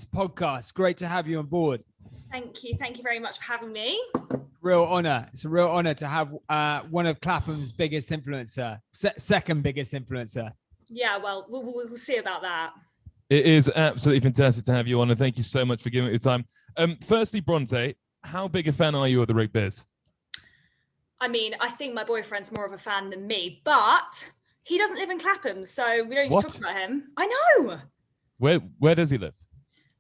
Podcast. Great to have you on board. Thank you. Thank you very much for having me. Real honor. It's a real honor to have one of Clapham's biggest influencer, second biggest influencer. Yeah, well, we'll see about that. It is absolutely fantastic to have you on, and thank you so much for giving it your time. Firstly, Brontë, how big a fan are you of the Rig Biz? I mean, I think my boyfriend's more of a fan than me, but he doesn't live in Clapham, so we don't need to talk about him. I know. Where does he live?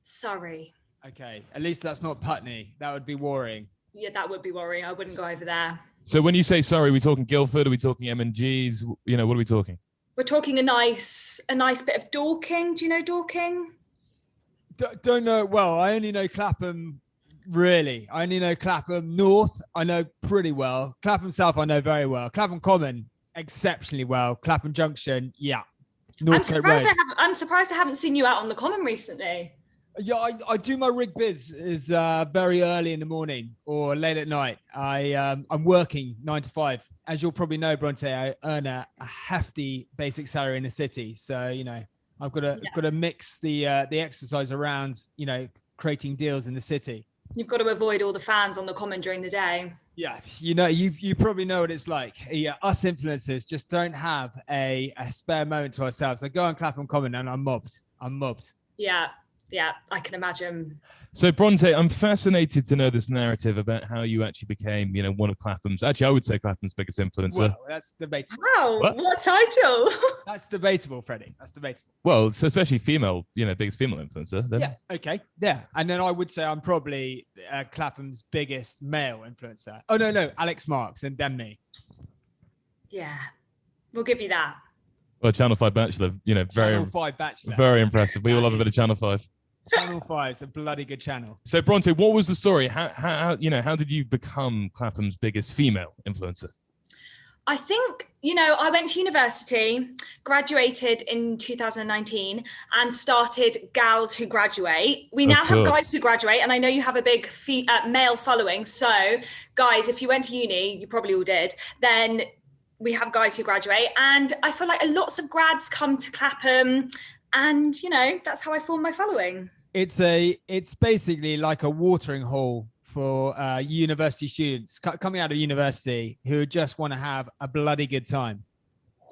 Sorry. Okay, at least that's not Putney. That would be worrying. Yeah, that would be worrying. I wouldn't go over there. So when you say sorry, are we talking Guildford? Are we talking M&Gs? You know, what are we talking? We're talking a nice bit of Dorking. Do you know Dorking? Don't know. Well, I only know Clapham, really. I only know Clapham North. I know pretty well. Clapham South, I know very well. Clapham Common, exceptionally well. Clapham Junction, yeah. I'm surprised I haven't seen you out on the Common recently. Yeah, I do my Rig Biz is very early in the morning or late at night. I'm working 9 to 5. As you'll probably know, Brontë, I earn a hefty basic salary in the city. So, you know, I've got to mix the exercise around, you know, creating deals in the city. You've got to avoid all the fans on the Common during the day. Yeah, you know, you probably know what it's like. Yeah, us influencers just don't have a spare moment to ourselves. I go on Clapham Common and I'm mobbed. Yeah, I can imagine. So, Brontë, I'm fascinated to know this narrative about how you actually became, you know, one of Clapham's. Actually, I would say Clapham's biggest influencer. Well, that's debatable. Wow, what title? That's debatable, Freddie. That's debatable. Well, so especially female, you know, biggest female influencer. Then. Yeah. Okay. Yeah. And then I would say I'm probably Clapham's biggest male influencer. Oh no, Alex Marks and then me. Yeah, we'll give you that. Well, Channel 5 Bachelor, you know, Channel 5 Bachelor. Very impressive. We all love a bit of Channel 5. Channel 5 is a bloody good channel. So, Brontë, what was the story? How did you become Clapham's biggest female influencer? I think, you know, I went to university, graduated in 2019 and started Gals Who Graduate. We now have Guys Who Graduate, and I know you have a big male following. So, guys, if you went to uni, you probably all did, then we have Guys Who Graduate. And I feel like lots of grads come to Clapham. And, you know, that's how I formed my following. It's basically like a watering hole for university students coming out of university who just want to have a bloody good time.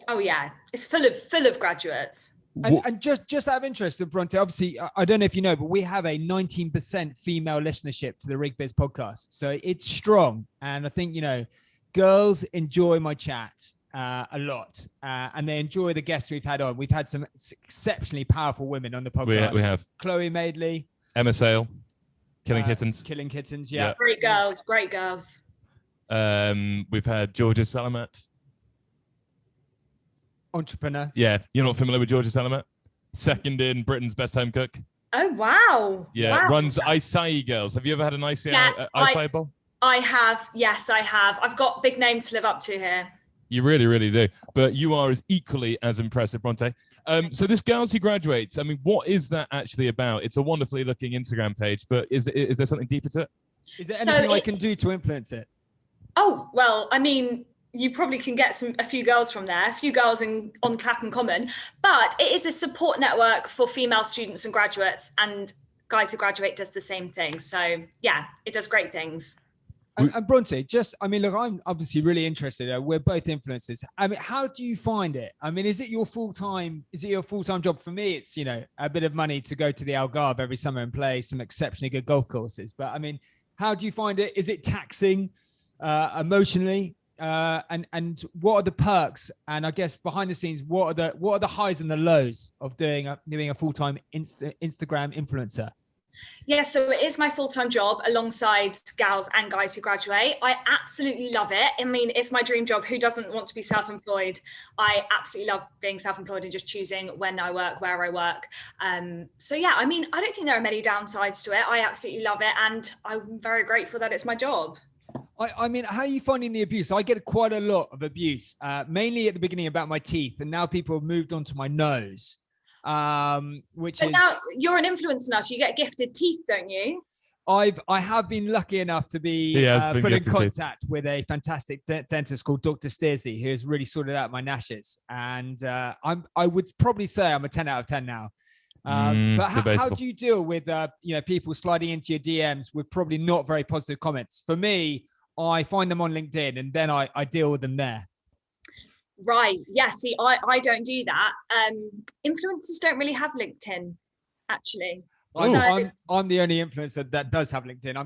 Oh, yeah. It's full of graduates. And just out of interest, Brontë, obviously, I don't know if you know, but we have a 19% female listenership to the Rig Biz podcast. So it's strong. And I think, you know, girls enjoy my chat. A lot, and they enjoy the guests we've had on. We've had some exceptionally powerful women on the podcast. We have Chloe Madeley, Emma Sale, Killing Kittens. Yeah. Great girls. We've had Georgia Salamat, entrepreneur. Yeah, you're not familiar with Georgia Salamat? Second in Britain's best home cook. Oh wow! Yeah, wow. Runs Acai Girls. Have you ever had an acai bowl? I have. Yes, I have. I've got big names to live up to here. You really, really do. But you are equally as impressive, Brontë. So this Girls Who Graduates, I mean, what is that actually about? It's a wonderfully looking Instagram page, but is there something deeper to it? Is there anything I can do to influence it? Oh, well, I mean, you probably can get a few girls from there, a few girls on Clapham Common, but it is a support network for female students and graduates, and Guys Who Graduate does the same thing. So yeah, it does great things. And Brontë, I mean, look, I'm obviously really interested. We're both influencers. I mean, how do you find it? I mean, is it your full-time job? For me, it's, you know, a bit of money to go to the Algarve every summer and play some exceptionally good golf courses. But I mean, how do you find it? Is it taxing emotionally? And what are the perks? And I guess behind the scenes, what are the highs and the lows of doing a full-time Instagram influencer? Yeah, so it is my full-time job alongside Gals and Guys Who Graduate. I absolutely love it. I mean, it's my dream job. Who doesn't want to be self-employed? I absolutely love being self-employed and just choosing when I work, where I work. So yeah, I mean, I don't think there are many downsides to it. I absolutely love it. And I'm very grateful that it's my job. I mean, how are you finding the abuse? I get quite a lot of abuse, mainly at the beginning about my teeth. And now people have moved on to my nose. Now you're an influencer now, so you get gifted teeth, don't you? I have been lucky enough to be put in contact with a fantastic dentist called Dr. Stacey, who has really sorted out my gnashes. And I would probably say I'm a 10 out of 10 now. But how do you deal with people sliding into your DMs with probably not very positive comments? For me, I find them on LinkedIn and then I deal with them there. Right. Yeah. See, I don't do that. Influencers don't really have LinkedIn, actually. I'm the only influencer that does have LinkedIn.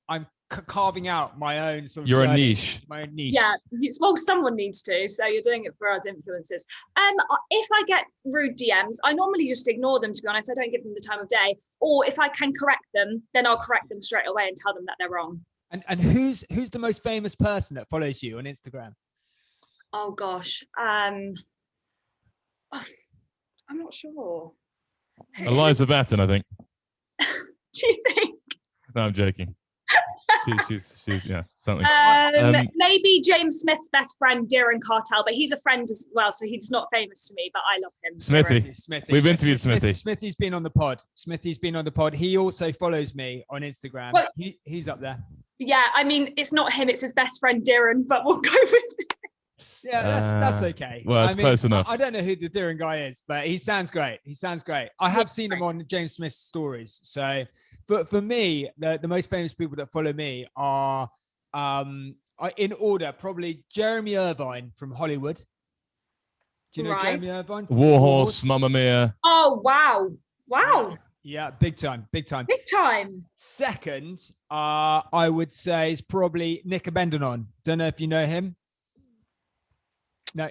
I'm carving out my own sort of You're journey, a niche. my own niche. Yeah, well, someone needs to, so you're doing it for us influencers. If I get rude DMs, I normally just ignore them, to be honest. I don't give them the time of day, or if I can correct them, then I'll correct them straight away and tell them that they're wrong. And who's the most famous person that follows you on Instagram? Oh gosh, I'm not sure. Eliza Batten, I think. Do you think? No, I'm joking. She's yeah, something. Maybe James Smith's best friend, Darren Cartel, but he's a friend as well, so he's not famous to me, but I love him. Smithy. We've interviewed Smithy. Smithy's been on the pod. He also follows me on Instagram. Well, he's up there. Yeah, I mean, it's not him, it's his best friend, Darren, but we'll go with it. Yeah, that's okay. Well, it's close enough. I don't know who the Darren guy is, but he sounds great. I have seen him on James Smith's stories. So for me, the most famous people that follow me are, in order, probably Jeremy Irvine from Hollywood. Do you know Jeremy Irvine? Warhorse, Mamma Mia. Oh, wow. Yeah, big time. Second, I would say is probably Nick Abendanon. Don't know if you know him. No,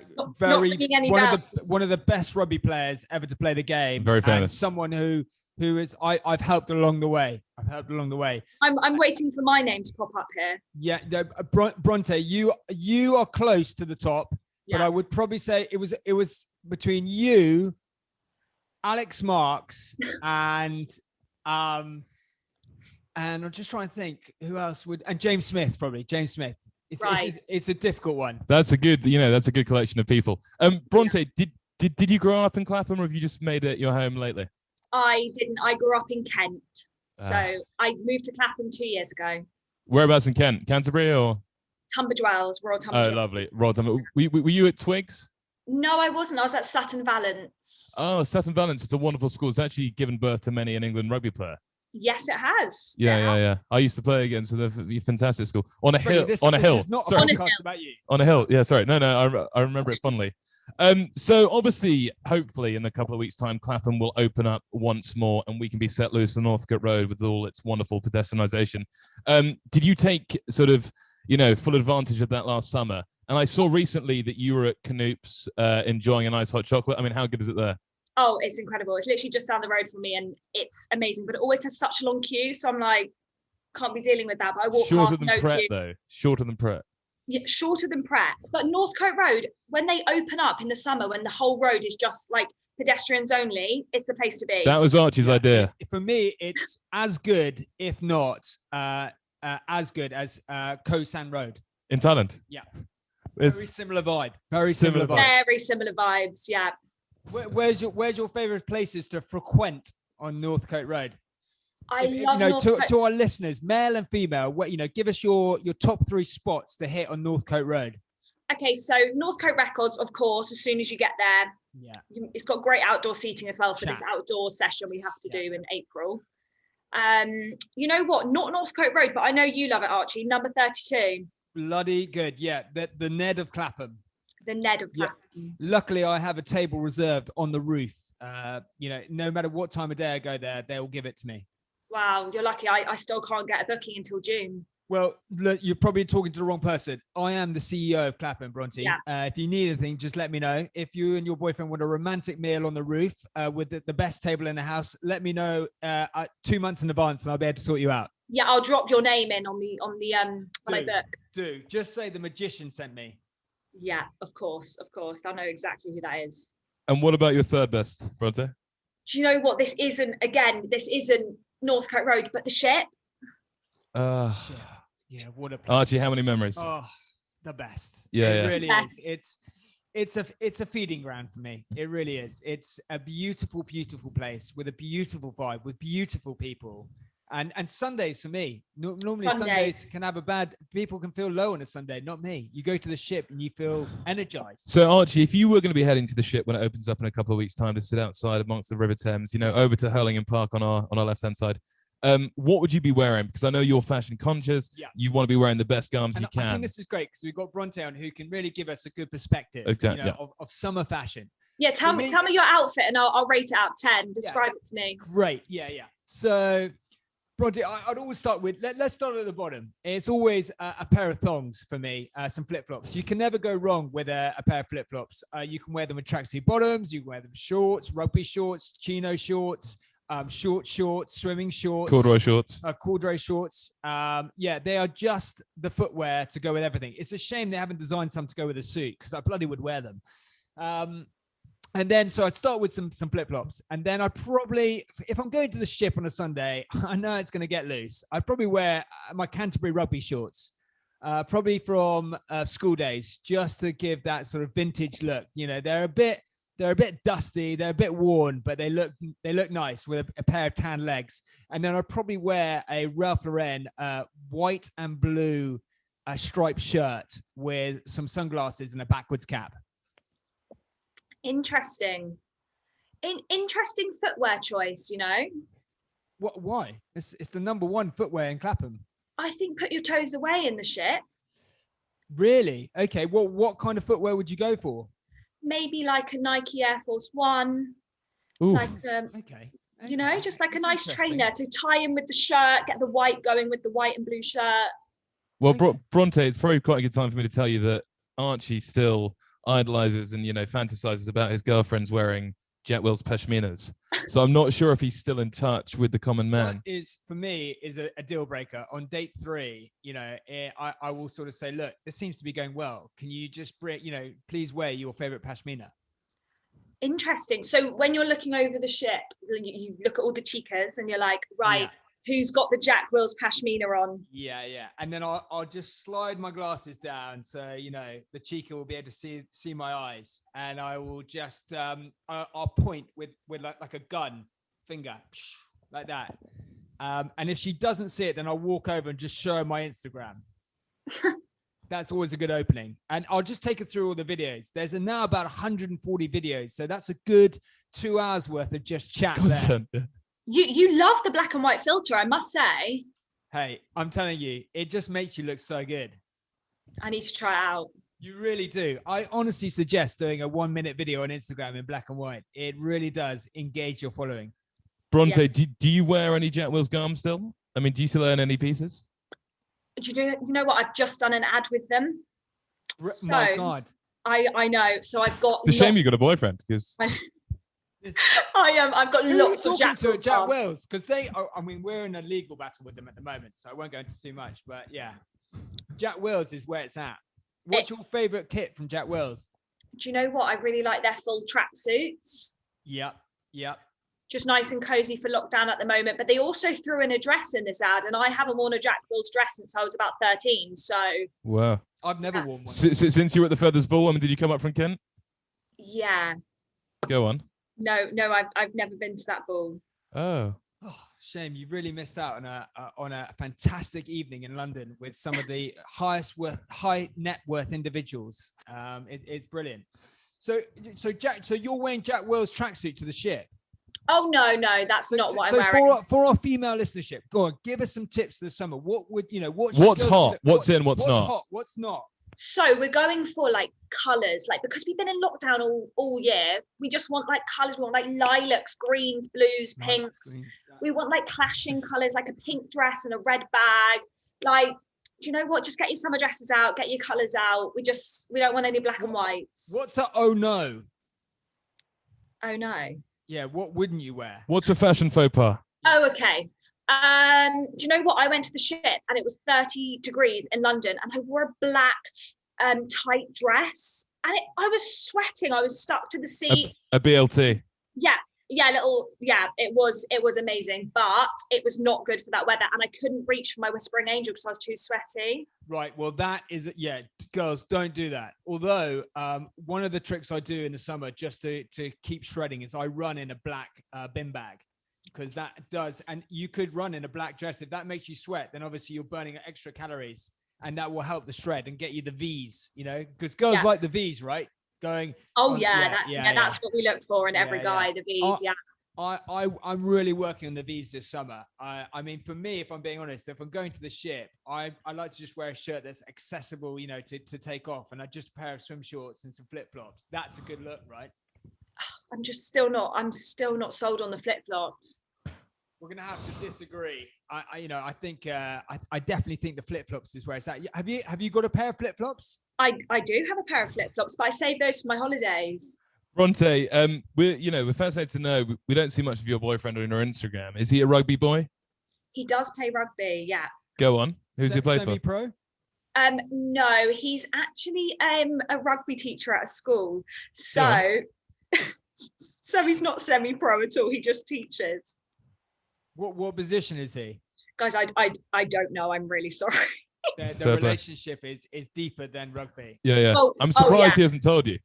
one of the best rugby players ever to play the game. Very famous. And someone who is I've helped along the way. I'm waiting for my name to pop up here. Yeah, Brontë, you are close to the top, but I would probably say it was between you, Alex Marks, and I'm just trying to think who else would, and James Smith probably. James Smith. It's a difficult one. That's a good collection of people. Brontë, did you grow up in Clapham, or have you just made it your home lately? I didn't. I grew up in Kent, so I moved to Clapham 2 years ago. Whereabouts in Kent? Canterbury or? Tunbridge Wells, Royal Tunbridge. Oh, lovely, Royal Tunbridge. Were you at Twigs? No, I wasn't. I was at Sutton Valence. Oh, Sutton Valence. It's a wonderful school. It's actually given birth to many an England rugby player. Yes, it has. Yeah. I used to play against a fantastic school on a hill. This is not a podcast about you. On a hill. Yeah, sorry. No. I remember it fondly. So obviously, hopefully, in a couple of weeks' time, Clapham will open up once more, and we can be set loose on Northcote Road with all its wonderful pedestrianisation. Did you take sort of, full advantage of that last summer? And I saw recently that you were at Canoops enjoying a nice hot chocolate. I mean, how good is it there? Oh, it's incredible. It's literally just down the road from me and it's amazing, but it always has such a long queue. So I'm like, can't be dealing with that. But I walk shorter past than no Pret, queue. though. Shorter than Pret. Yeah, shorter than Pret. But Northcote Road, when they open up in the summer, when the whole road is just like pedestrians only, it's the place to be. That was Archie's idea. For me, it's as good, if not as good as Koh-San Road. In Thailand? Yeah. Very similar vibe. Very similar vibes, yeah. Where's your favorite places to frequent on Northcote Road? I love Northcote. To our listeners, male and female, give us your top 3 spots to hit on Northcote Road. Okay, so Northcote Records, of course, as soon as you get there. Yeah. It's got great outdoor seating as well for this outdoor session we have to do in April. You know what? Not Northcote Road, but I know you love it, Archie. Number 32. Bloody good, yeah. The Ned of Clapham. The Ned of Clapham. Yeah. Luckily, I have a table reserved on the roof. No matter what time of day I go there, they will give it to me. Wow, you're lucky. I still can't get a booking until June. Well, look, you're probably talking to the wrong person. I am the CEO of Clapham, Brontë. Yeah. If you need anything, just let me know. If you and your boyfriend want a romantic meal on the roof with the best table in the house, let me know 2 months in advance, and I'll be able to sort you out. Yeah, I'll drop your name in on the when I book. Do just say the magician sent me. Yeah, of course. They'll know exactly who that is. And what about your third best, Brontë? Do you know what? This isn't Northcote Road, but the Ship. Yeah, what a place. Archie, how many memories? Oh, the best. Yeah, it really is. It's a feeding ground for me. It really is. It's a beautiful, beautiful place with a beautiful vibe, with beautiful people. And Sundays for me, normally Sundays can have people can feel low on a Sunday, not me. You go to the ship and you feel energized. So Archie, if you were going to be heading to the ship when it opens up in a couple of weeks' time to sit outside amongst the River Thames, over to Hurlingham Park on our left-hand side, what would you be wearing? Because I know you're fashion conscious. Yeah. You want to be wearing the best garments you can. I think this is great because we've got Brontë on who can really give us a good perspective of summer fashion. Yeah, tell me your outfit and I'll rate it out of 10. Describe it to me. Great. Yeah. So Brontë, I'd always start with, let's start at the bottom. It's always a pair of thongs for me, some flip-flops. You can never go wrong with a pair of flip-flops. You can wear them with tracksuit bottoms, you can wear them shorts, rugby shorts, chino shorts, short shorts, swimming shorts. Corduroy shorts. Corduroy shorts. They are just the footwear to go with everything. It's a shame they haven't designed some to go with a suit because I bloody would wear them. And then, so I'd start with some flip-flops. And then I'd probably, if I'm going to the ship on a Sunday, I know it's going to get loose. I'd probably wear my Canterbury rugby shorts, probably from school days, just to give that sort of vintage look. They're a bit dusty, they're a bit worn, but they look nice with a pair of tan legs. And then I'd probably wear a Ralph Lauren white and blue striped shirt with some sunglasses and a backwards cap. Interesting footwear choice, What? Why? It's the number one footwear in Clapham. I think put your toes away in the ship. Really? Okay. Well, what kind of footwear would you go for? Maybe like a Nike Air Force One. Ooh. Like okay. Just like a nice trainer to tie in with the shirt, get the white going with the white and blue shirt. Well, Brontë, it's probably quite a good time for me to tell you that Archie still idolizes and fantasizes about his girlfriends wearing Jack Wills pashminas. So I'm not sure if he's still in touch with the common man. That is, for me, is a deal breaker. On date 3, I will sort of say, look, this seems to be going well. Can you just please wear your favorite pashmina? Interesting. So when you're looking over the ship, you look at all the chicas and you're like, right, who's got the Jack Wills pashmina on? Yeah. And then I'll just slide my glasses down so the chica will be able to see my eyes, and I will just I'll point with like a gun finger like that. And if she doesn't see it, then I'll walk over and just show her my Instagram. That's always a good opening. And I'll just take her through all the videos. There's now about 140 videos, so that's a good 2 hours worth of just chat content there. You love the black and white filter, I must say. Hey, I'm telling you, it just makes you look so good. I need to try it out. You really do. I honestly suggest doing a 1-minute video on Instagram in black and white. It really does engage your following. Brontë, do you wear any Jack Wills garms still? I mean, do you still own any pieces? You know what? I've just done an ad with them. My God. I know. So I've got... It's a shame you got a boyfriend because... I've got lots of Jack Wills because we're in a legal battle with them at the moment, so I won't go into too much. But yeah, Jack Wills is where it's at. What's your favorite kit from Jack Wills? Do you know what? I really like their full tracksuits. Yep. Just nice and cozy for lockdown at the moment. But they also threw in a dress in this ad, and I haven't worn a Jack Wills dress since I was about 13. So wow, I've never worn one. Since you were at the Feathers Ball, did you come up from Kent? Yeah. Go on. No, I've never been to that ball. Oh, shame! You really missed out on a fantastic evening in London with some of the high net worth individuals. It's brilliant. So you're wearing Jack Wills tracksuit to the ship? Oh no, that's not what I'm wearing. For our female listenership, go on, give us some tips this summer. What would what's hot? What's in? What's not? Hot? What's not? So we're going for like colours, like because we've been in lockdown all year, we just want like colours. We want like lilacs, greens, blues, pinks. We want like clashing colours, like a pink dress and a red bag. Like, do you know what? Just get your summer dresses out, get your colours out. We don't want any black and whites. What's a oh no? Oh no. Yeah, what wouldn't you wear? What's a fashion faux pas? Oh, okay. Do you know what? I went to the ship and it was 30 degrees in London and I wore a black tight dress and I was sweating. I was stuck to the seat. A BLT. Yeah, it was amazing, but it was not good for that weather and I couldn't reach for my whispering angel because I was too sweaty. Right, well that is, girls, don't do that. Although one of the tricks I do in the summer just to keep shredding is I run in a black bin bag. because that does, and you could run in a black dress. If that makes you sweat, then obviously you're burning extra calories, and that will help the shred and get you the V's, you know, because girls like the V's, right? Going. Oh, that's what we look for in every guy, the V's, I'm really working on the V's this summer. I mean, for me, if I'm being honest, if I'm going to the ship, I like to just wear a shirt that's accessible, you know, to take off, and just a pair of swim shorts and some flip flops. That's a good look, right? I'm still not sold on the flip flops. We're gonna have to disagree. I think I definitely think the flip flops is where it's at. Have you got a pair of flip flops? I do have a pair of flip flops, but I save those for my holidays. Brontë, we're fascinated to know. We don't see much of your boyfriend on your Instagram. Is he a rugby boy? He does play rugby, yeah. Go on. Who's he play for? Semi-pro? No, he's actually a rugby teacher at a school. So he's not semi-pro at all. He just teaches. What position is he? Guys, I don't know. I'm really sorry. The relationship is deeper than rugby. Yeah. I'm surprised he hasn't told you.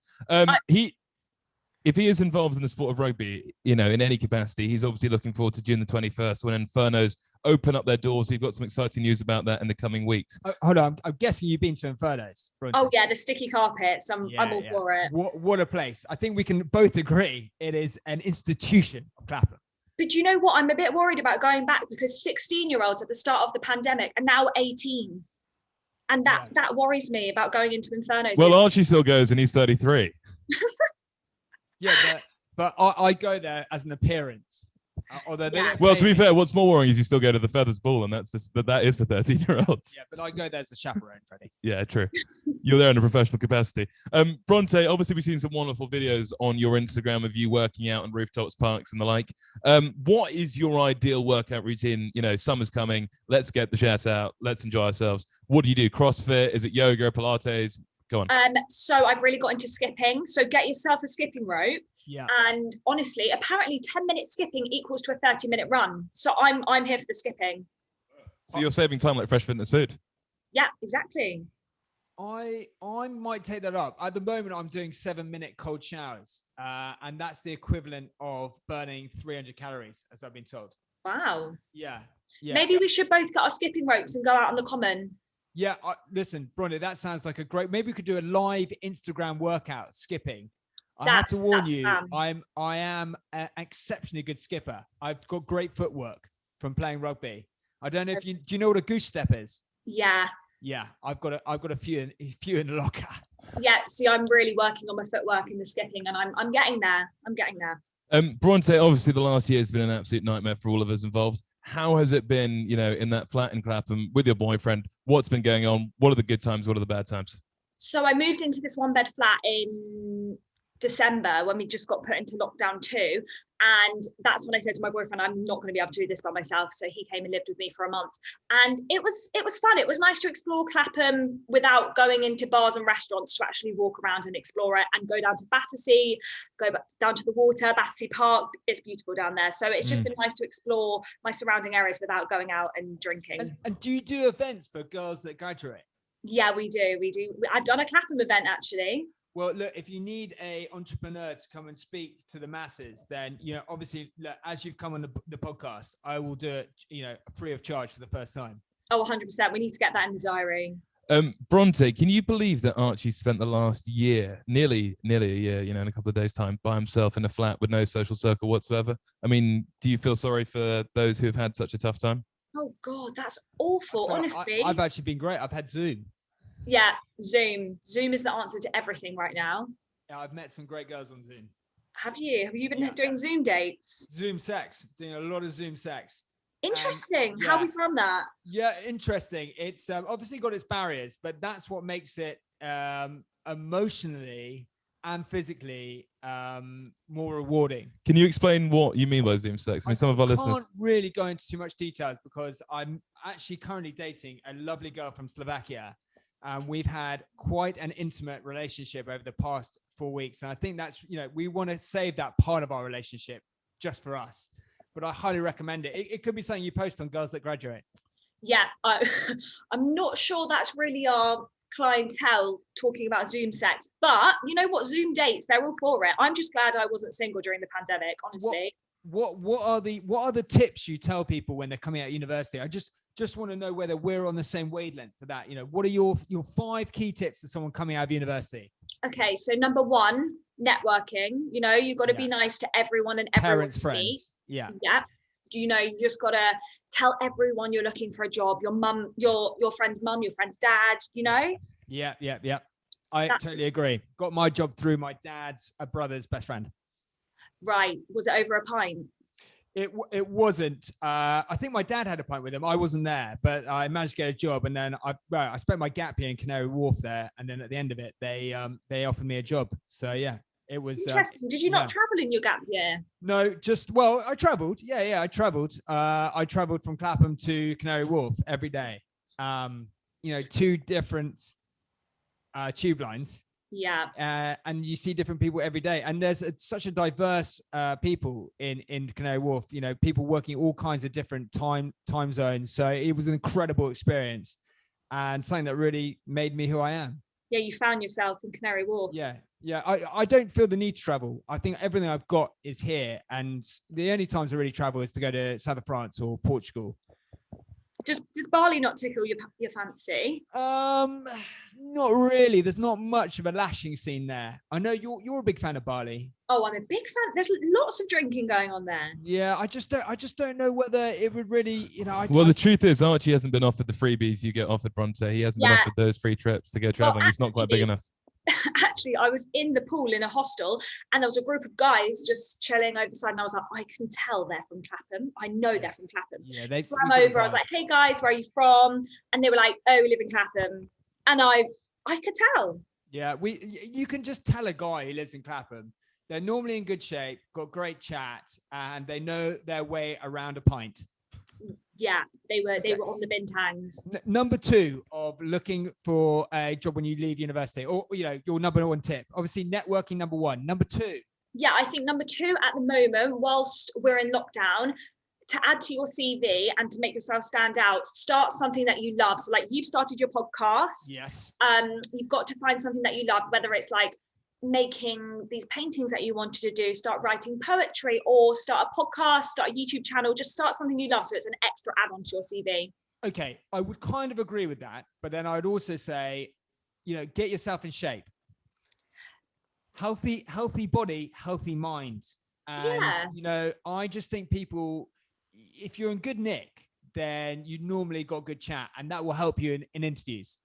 If he is involved in the sport of rugby, you know, in any capacity, he's obviously looking forward to June the 21st when Infernos open up their doors. We've got some exciting news about that in the coming weeks. Hold on, I'm guessing you've been to Infernos. Brontë. Oh yeah, the sticky carpets. I'm all for it. What a place! I think we can both agree it is an institution of Clapham. But you know what? I'm a bit worried about going back because 16-year-olds at the start of the pandemic are now 18. And that worries me about going into Infernos. Well, Archie still goes and he's 33. Yeah, but I go there as an appearance. Although well, to be fair, what's more worrying is you still go to the Feathers Ball, and that is for 13-year-olds. Yeah, but I go there as a chaperone, Freddie. Yeah, true. You're there in a professional capacity. Brontë, obviously we've seen some wonderful videos on your Instagram of you working out on rooftops, parks, and the like. What is your ideal workout routine? You know, summer's coming. Let's get the chat out. Let's enjoy ourselves. What do you do? CrossFit? Is it yoga, Pilates? Go on. So I've really got into skipping. So get yourself a skipping rope. Yeah. And honestly, apparently 10 minutes skipping equals to a 30-minute run. So I'm here for the skipping. So you're saving time like Fresh Fitness food. Yeah, exactly. I might take that up. At the moment, I'm doing 7-minute cold showers. And that's the equivalent of burning 300 calories, as I've been told. Wow. Yeah. Maybe we should both get our skipping ropes and go out on the common. Yeah, listen, Brontë, that sounds like a great. Maybe we could do a live Instagram workout skipping. I have to warn you, I am an exceptionally good skipper. I've got great footwork from playing rugby. I don't know if do you know what a goose step is? Yeah. Yeah, I've got a few in the locker. Yeah, see, I'm really working on my footwork in the skipping, and I'm getting there. Brontë, obviously the last year has been an absolute nightmare for all of us involved. How has it been, you know, in that flat in Clapham with your boyfriend? What's been going on? What are the good times? What are the bad times? So I moved into this 1-bed flat in December when we just got put into lockdown 2. And that's when I said to my boyfriend, I'm not going to be able to do this by myself. So he came and lived with me for a month. And it was fun. It was nice to explore Clapham without going into bars and restaurants, to actually walk around and explore it and go down to Battersea, go back down to the water, Battersea Park. It's beautiful down there. So it's just been nice to explore my surrounding areas without going out and drinking. And do you do events for girls that graduate? Yeah, we do. I've done a Clapham event actually. Well, look, if you need an entrepreneur to come and speak to the masses, then, you know, obviously, look, as you've come on the podcast, I will do it, you know, free of charge for the first time. Oh, 100%. We need to get that in the diary. Brontë, can you believe that Archie spent the last year, nearly a year, you know, in a couple of days' time, by himself in a flat with no social circle whatsoever? I mean, do you feel sorry for those who have had such a tough time? Oh, God, that's awful, honestly. I've actually been great. I've had Zoom. Yeah, Zoom. Zoom is the answer to everything right now. Yeah, I've met some great girls on Zoom. Have you? Have you been doing Zoom dates? Zoom sex. Doing a lot of Zoom sex. Interesting. How have we found that? Yeah, interesting. It's obviously got its barriers, but that's what makes it emotionally and physically more rewarding. Can you explain what you mean by Zoom sex? I mean, some of our listeners can't really go into too much details because I'm actually currently dating a lovely girl from Slovakia. We've had quite an intimate relationship over the past 4 weeks. And I think that's, you know, we want to save that part of our relationship just for us. But I highly recommend it. It could be something you post on Girls That Graduate. Yeah, I'm not sure that's really our clientele talking about Zoom sex. But you know what? Zoom dates, they're all for it. I'm just glad I wasn't single during the pandemic, honestly. what are the tips you tell people when they're coming out of university? I just want to know whether we're on the same wavelength for that. What are your 5 key tips to someone coming out of university? Okay, so number 1, networking. You've got to be nice to everyone and everyone. Parents, friends. Yeah. You just got to tell everyone you're looking for a job. Your mum, your friend's mum, your friend's dad. Yeah. I totally agree. Got my job through my dad's brother's best friend. Right. Was it over a pint? It wasn't. I think my dad had a pint with him. I wasn't there, but I managed to get a job. And then I spent my gap year in Canary Wharf there. And then at the end of it, they offered me a job. So yeah, it was interesting. Did you not travel in your gap year? No, I traveled. Yeah, I traveled. I traveled from Clapham to Canary Wharf every day. 2 different tube lines. Yeah. And you see different people every day, and there's such a diverse people in Canary Wharf. People working all kinds of different time zones. So it was an incredible experience, and something that really made me who I am. Yeah, you found yourself in Canary Wharf. Yeah. I don't feel the need to travel. I think everything I've got is here, and the only times I really travel is to go to south of France or Portugal. Does Bali not tickle your fancy? Not really. There's not much of a lashing scene there. I know you're a big fan of Bali. Oh, I'm a big fan. There's lots of drinking going on there. Yeah, I just don't know whether it would really, the truth is, Archie hasn't been offered the freebies you get offered, Brontë. He hasn't been offered those free trips to go traveling. He's not quite big enough. Actually, I was in the pool in a hostel, and there was a group of guys just chilling over the side, and I was like, I can tell they're from Clapham. I know they're from Clapham. Yeah, they swam over. I was like, hey guys, where are you from? And they were like, oh, we live in Clapham. And I could tell. Yeah, you can just tell a guy who lives in Clapham. They're normally in good shape, got great chat, and they know their way around a pint. Yeah, they were on the bintangs. Number 2 of looking for a job when you leave university, or your number 1 tip. Obviously, networking, number 1. Number 2. Yeah, I think number 2 at the moment, whilst we're in lockdown, to add to your CV and to make yourself stand out, start something that you love. So, like, you've started your podcast. Yes. You've got to find something that you love, whether it's like making these paintings that you wanted to do, start writing poetry, or start a podcast, start a YouTube channel. Just start something you love, so it's an extra add-on to your CV. Okay, I would kind of agree with that, but then I would also say, get yourself in shape. Healthy body, healthy mind. And I just think people, if you're in good nick, then you normally got good chat, and that will help you in interviews.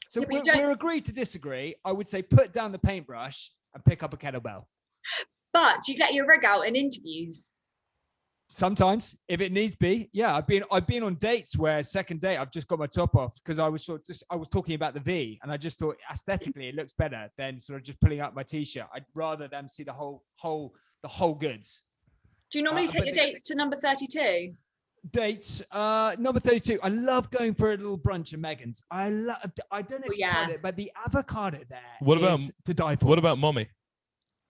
So we're agreed to disagree. I would say put down the paintbrush and pick up a kettlebell. But do you get your rig out in interviews? Sometimes, if it needs be. Yeah, I've been on dates where second date I've just got my top off because I was talking about the V, and I just thought aesthetically it looks better than sort of just pulling up my t-shirt. I'd rather them see the whole goods. Do you normally take your dates to number 32? Dates, number 32. I love going for a little brunch at Megan's. I don't know if you tried it, but the avocado there is to die for. What about Mommy?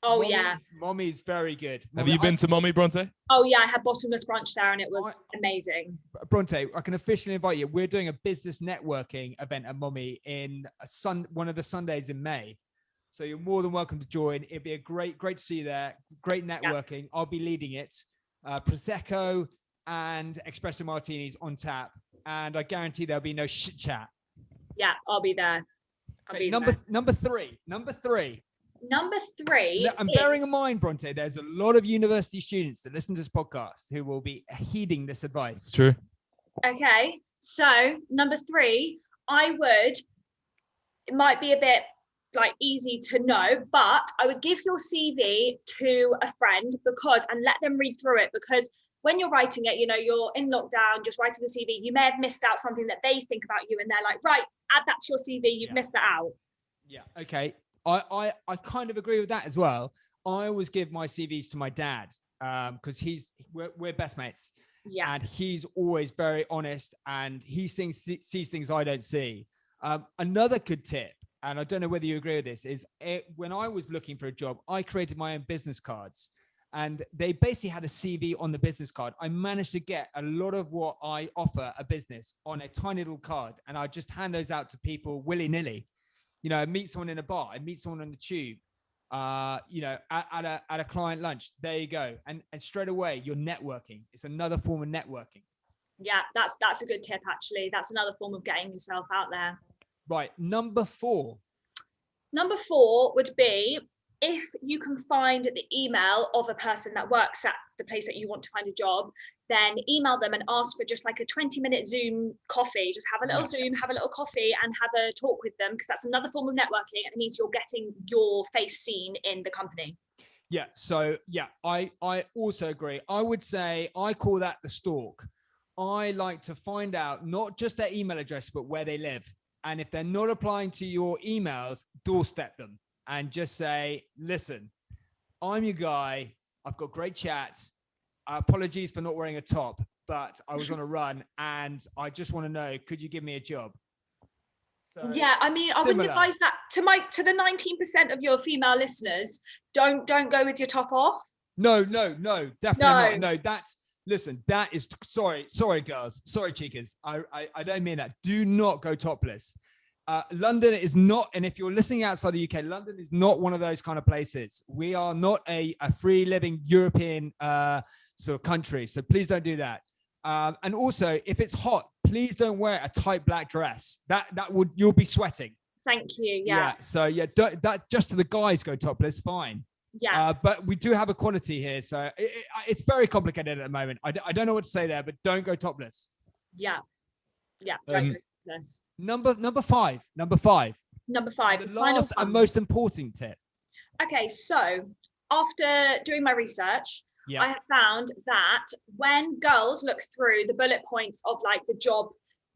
Oh, yeah. Mommy's very good. Have you been to Mommy, Brontë? Oh, yeah. I had bottomless brunch there, and it was amazing. Brontë, I can officially invite you. We're doing a business networking event at Mommy in one of the Sundays in May. So you're more than welcome to join. It'd be a great to see you there. Great networking. Yeah. I'll be leading it. Prosecco and espresso martinis on tap, and I guarantee there'll be no shit chat. Yeah, I'll be there. Number three. And bearing in mind, Brontë, there's a lot of university students that listen to this podcast who will be heeding this advice. It's true. Okay, so number 3, it might be a bit like easy to know, but I would give your CV to a friend and let them read through it, because when you're writing it, you're in lockdown, just writing your CV, you may have missed out something that they think about you, and they're like, right, add that to your CV, you've missed that out. Yeah, okay. I kind of agree with that as well. I always give my CVs to my dad because we're best mates. Yeah. And he's always very honest, and he sees things I don't see. Another good tip, and I don't know whether you agree with this, is when I was looking for a job, I created my own business cards. And they basically had a CV on the business card. I managed to get a lot of what I offer a business on a tiny little card. And I just hand those out to people willy-nilly. I meet someone in a bar, I meet someone on the tube. at a client lunch. There you go. And straight away, you're networking. It's another form of networking. Yeah, that's a good tip, actually. That's another form of getting yourself out there. Right. Number 4. Number 4 would be, if you can find the email of a person that works at the place that you want to find a job, then email them and ask for just like a 20-minute Zoom coffee. Just have a little Zoom, have a little coffee and have a talk with them, because that's another form of networking, and it means you're getting your face seen in the company. Yeah. So yeah, I also agree. I would say I call that the stalk. I like to find out not just their email address, but where they live. And if they're not applying to your emails, doorstep them and just say, listen, I'm your guy. I've got great chats. Apologies for not wearing a top, but I was on a run and I just want to know, could you give me a job? So, yeah, I mean, I wouldn't advise that to the 19% of your female listeners. Don't go with your top off. No, definitely not. No, that is sorry girls, sorry chicas. I don't mean that. Do not go topless. London is not, and if you're listening outside the UK, London is not one of those kind of places. We are not a free living European sort of country, so please don't do that. And also, if it's hot, please don't wear a tight black dress. You'll be sweating. Thank you. Yeah. So yeah, that just to the guys go topless, fine. Yeah. But we do have equality here, so it's very complicated at the moment. I don't know what to say there, but don't go topless. Yeah. Don't go topless. Number five. The last and most important tip. Okay, so after doing my research, I have found that when girls look through the bullet points of like the job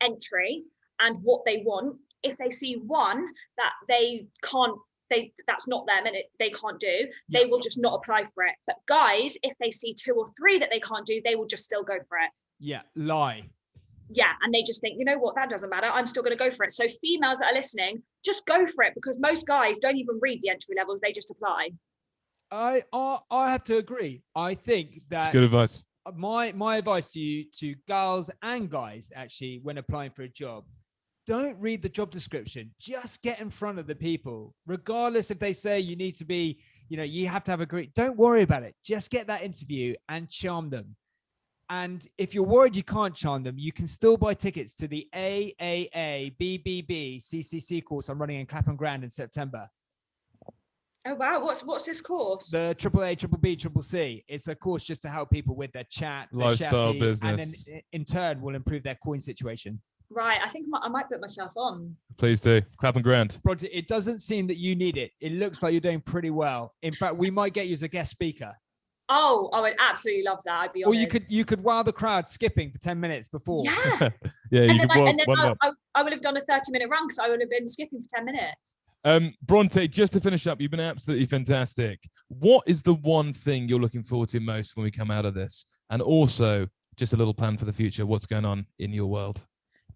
entry and what they want, if they see one that that's not them and they can't do, they will just not apply for it. But guys, if they see 2 or 3 that they can't do, they will just still go for it. Yeah, lie. Yeah, and they just think, you know what, that doesn't matter, I'm still going to go for it. So females that are listening, just go for it, because most guys don't even read the entry levels, they just apply. I have to agree. I think that's good advice. My advice to girls and guys, actually, when applying for a job, don't read the job description. Just get in front of the people, regardless if they say you need to be, you have to have a great. Don't worry about it. Just get that interview and charm them. And if you're worried you can't charm them, you can still buy tickets to the AAA BBB CCC course I'm running in Clapham Grand in September. Oh wow! What's this course? The AAA, BBB, CCC. It's a course just to help people with their chat, their lifestyle, chassis, business, and then in turn will improve their coin situation. Right, I think I might put myself on. Please do. Clapham Grand. Brontë, it doesn't seem that you need it. It looks like you're doing pretty well. In fact, we might get you as a guest speaker. Oh, I would absolutely love that. I'd be honest. Or you could wow the crowd skipping for 10 minutes before. Yeah. Yeah, you could I would have done a 30-minute run because I would have been skipping for 10 minutes. Brontë, just to finish up, you've been absolutely fantastic. What is the one thing you're looking forward to most when we come out of this? And also, just a little plan for the future. What's going on in your world?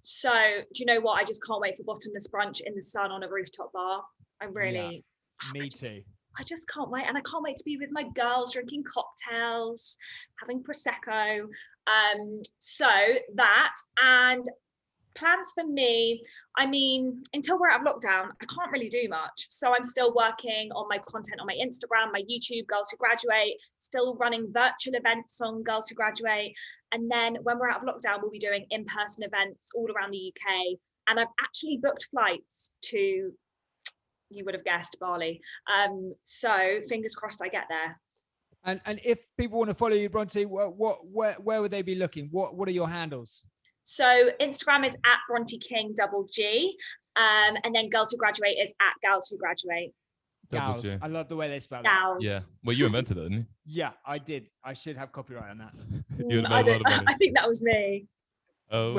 So, do you know what? I just can't wait for bottomless brunch in the sun on a rooftop bar. Me too. I just can't wait. And I can't wait to be with my girls, drinking cocktails, having Prosecco. So that, and plans for me, I mean, until we're out of lockdown, I can't really do much. So I'm still working on my content on my Instagram, my YouTube, Girls Who Graduate, still running virtual events on Girls Who Graduate. And then when we're out of lockdown, we'll be doing in-person events all around the UK. And I've actually booked flights to, you would have guessed, Bali. So fingers crossed I get there. And if people want to follow you, Brontë, where would they be looking? What are your handles? So Instagram is at Brontë King ~G, and then Girls Who Graduate is at Gals Who Graduate. Gals. I love the way they spell Gals. Yeah. Well, you invented it, didn't you? Yeah, I did. I should have copyright on that. I think that was me. Oh,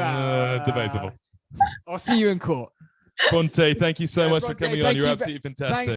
debatable. I'll see you in court. Brontë, thank you so much for coming on. You're absolutely fantastic.